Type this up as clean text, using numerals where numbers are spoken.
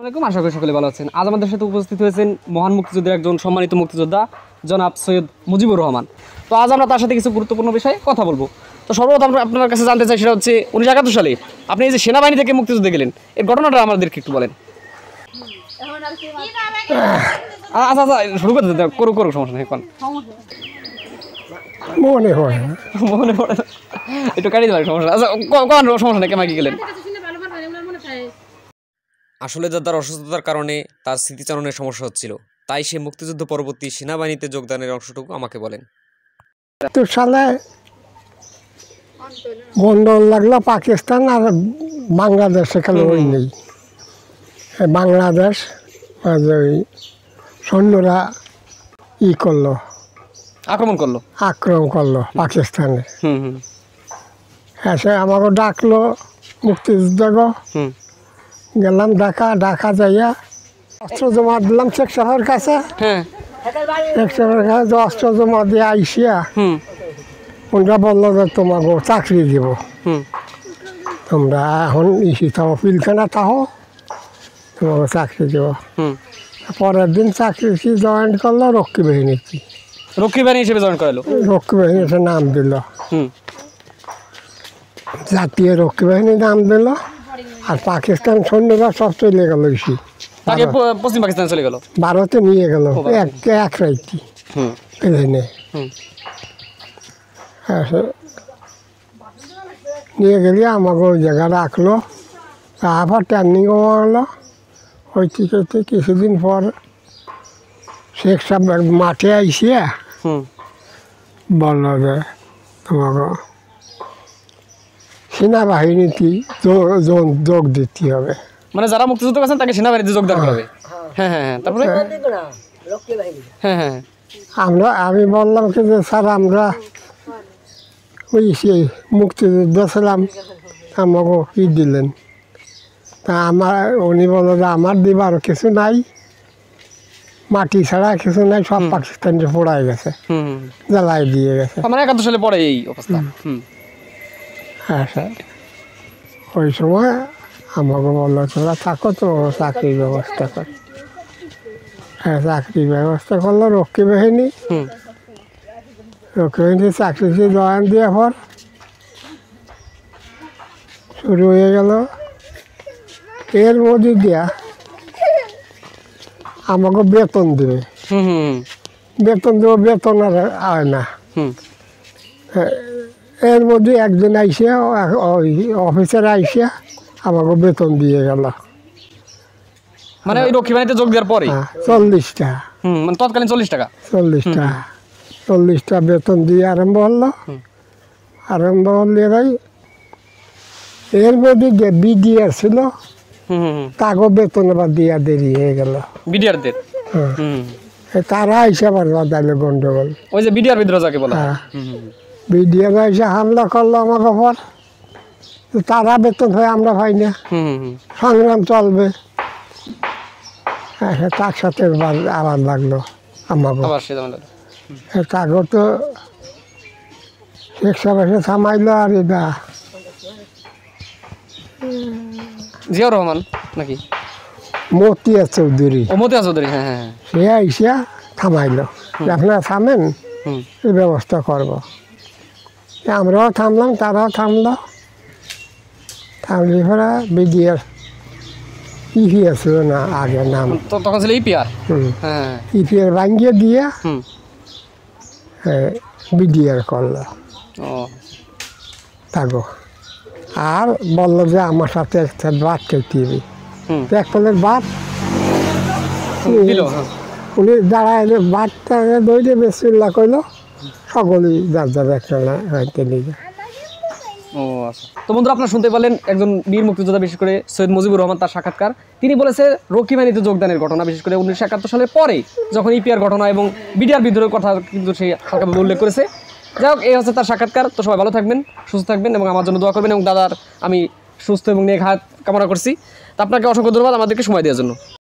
আশা করি সকলে ভালো আছেন। আজ আমাদের সাথে উপস্থিত হয়েছেন মহান মুক্তিযুদ্ধের একজন সম্মানিত মুক্তিযোদ্ধা জনাব সৈয়দ মুজিবুর রহমান। তো আজ আমরা তার সাথে কিছু গুরুত্বপূর্ণ বিষয়ে কথা বলবো। তো সর্বপ্রথম আপনার কাছে জানতে চাই, সেটা হচ্ছে 1971 সালে আপনি এই যে সেনাবাহিনী থেকে মুক্তিযুদ্ধে গেলেন, এর ঘটনাটা আমাদেরকে একটু বলেন। আচ্ছা আচ্ছা, শুরু করতে করুক, সমস্যা নেই। মনে হয় মনে পড়ে একটু কাটিয়ে দেবেন, সমস্যা। আচ্ছা কোন সমস্যা নেই, কেমন কি গেলেন? আসলে দাদার অসুস্থতার কারণে তার স্মৃতিচারণের সমস্যা হচ্ছিল, তাই সে মুক্তিযুদ্ধ পরবর্তী সেনাবাহিনীতে যোগদানের অংশটুকু আমাকে বলেন। তো সালে গন্ডগোল লাগলো পাকিস্তান আর বাংলাদেশ, সেখানে ওই নেই। বাংলাদেশ ওই সৈন্যরা করলো, আক্রমণ করলো পাকিস্তানে। এসে আমাকে ডাকলো মুক্তিযুদ্ধ, গেলাম ঢাকা যাইয়া অস্ত্র জমা দিলাম শেখ সাহেবের কাছে। শেখ সাহেবের কাছে অস্ত্র জমা দিয়ে আইসিয়া ওরা বললো যে তোমাকে চাকরি দিব, তোমরা এখন থাকো, পিলখানা থাকো, তোমাকে চাকরি দিব। পরের দিন চাকরি জয়েন করলো রক্ষী বাহিনীতে। রক্ষী বাহিনী হিসেবে জয়েন করালো, রক্ষী বাহিনীতে নাম দিল, জাতীয় রক্ষী বাহিনীর নাম দিল। আর পাকিস্তান সৈন্যরা সব চলে গেল, পশ্চিম পাকিস্তান চলে গেল, ভারতে নিয়ে গেল এক রাইতি প্লেনে। নিয়ে গেলে আমাকে ওই জায়গা রাখলো, তারপর ট্রেনিংও আনলো। ওই থেকে কিছুদিন পর শেখ সাহেব মাঠে আইসিয়া বললো যে তোমাকে সেনাবাহিনীতে যোগ দিতে হবে। মানে যারা মুক্তিযুদ্ধ করছেন তাকে সেনাবাহিনীতে যোগদান করবে। হ্যাঁ, তারপরে আমি বললাম কি যে স্যার আমরা ওই মুক্তিযুদ্ধ ছিলাম, আমাকে কি দিলেন? তা উনি বলল যে আমার দিবার কিছু নাই, মাটি ছাড়া কিছু নাই, সব পাকিস্তানে পড়াই গেছে, জ্বালাই দিয়ে গেছে। মানে 71 সালে পরে এই অবস্থা। হ্যাঁ স্যার, ওই সময় আমাকে বললো তোরা থাকো, তো চাকরির ব্যবস্থা কর। হ্যাঁ, চাকরির ব্যবস্থা করলো রক্ষী বাহিনী। রক্ষী বাহিনী চাকরিতে জয়েন দেওয়ার পর শুরু হয়ে গেল। এর মধ্যে দিয়া আমাকে বেতন দেবে, বেতন আর হয় না। এর মধ্যে একজন আইসে, ওই অফিসার আইসে আমাকে বেতন দিয়ে গেল। মানে ওই রক্ষী বাহিনীতে যোগ দেওয়ার পরে 40 টাকা, মানে তৎকালীন 40 টাকা, 40 টাকা বেতন দিয়ে আরম্ভ হলো। আরম্ভ হলে ভাই এর মধ্যে যে বিডিআর ছিল, তাকে বেতন আবার দিয়া দেরি হয়ে গেল। বিডিআরদের তারা হিসাব আর বাদাইলো গন্ডগোল। ওই যে বিডিআর বিদ্রোহ যাকে বলা, বিডিআর এসে হামলা করলো আমার ওপর। তারা বেতন হয়, আমরা পাই না, সংগ্রাম চলবে। তার সাথে আবার লাগলো আমাকে। তাকে তো শেখ সাহেব এসে থামাইলো। আর এটা জিয়াউর রহমান নাকি মতিয়া চৌধুরী, হ্যাঁ, সে আইসা থামাইলো, আপনারা থামেন, এই ব্যবস্থা করবো। আমরাও থামলাম, তারাও থামলো। থামলে পরে বিডিআর ইপিআর ছিল না আগে নাম, তখন ছিল ইপিআর। ইপিআর ভাঙিয়ে দিয়ে বিডিআর করলো থাকো। আর বললো যে আমার সাথে একটা ভাত খেতে হবে, এক প্লেট ভাত। উনি দাঁড়ায় ভাতটা দইলে বেসিল্লা করলো, সকলেই যার একটা নিয়ে। তো বন্ধুরা, আপনারা শুনতে পারলেন একজন বীর মুক্তিযোদ্ধা, বিশেষ করে সৈয়দ মুজিবুর রহমান, তার সাক্ষাৎকার। তিনি বলেছে রক্ষী বাহিনীতে যোগদানের ঘটনা, বিশেষ করে 1971 সালের পরে যখন ইপিআর ঘটনা এবং বিডিআর বিদ্রোহের কথা কিন্তু সেই হালকাভাবে উল্লেখ করেছে। যাই হোক, এই হচ্ছে তার সাক্ষাৎকার। তো সবাই ভালো থাকবেন, সুস্থ থাকবেন এবং আমার জন্য দোয়া করবেন। এবং দাদার আমি সুস্থ এবং নেক হাত কামনা করছি। তো আপনাকে অসংখ্য ধন্যবাদ আমাদেরকে সময় দেওয়ার জন্য।